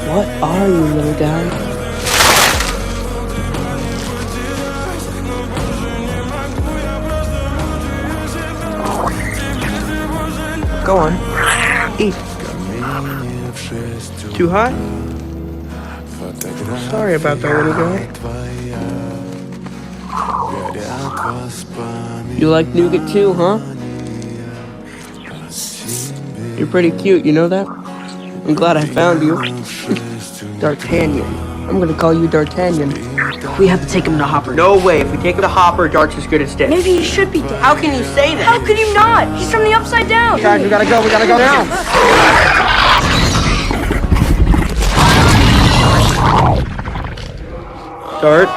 What are you, little guy? Go on. Eat. Too hot? Sorry about that, little guy. You like nougat too, huh? You're pretty cute, you know that? I'm glad I found you. D'Artagnan. I'm gonna call you D'Artagnan. We have to take him to Hopper. No way. If we take him to Hopper, Dart's as good as dead. Maybe he should be dead. How can you say that? How could you not? He's from the Upside Down. Guys, we gotta go now. Dart?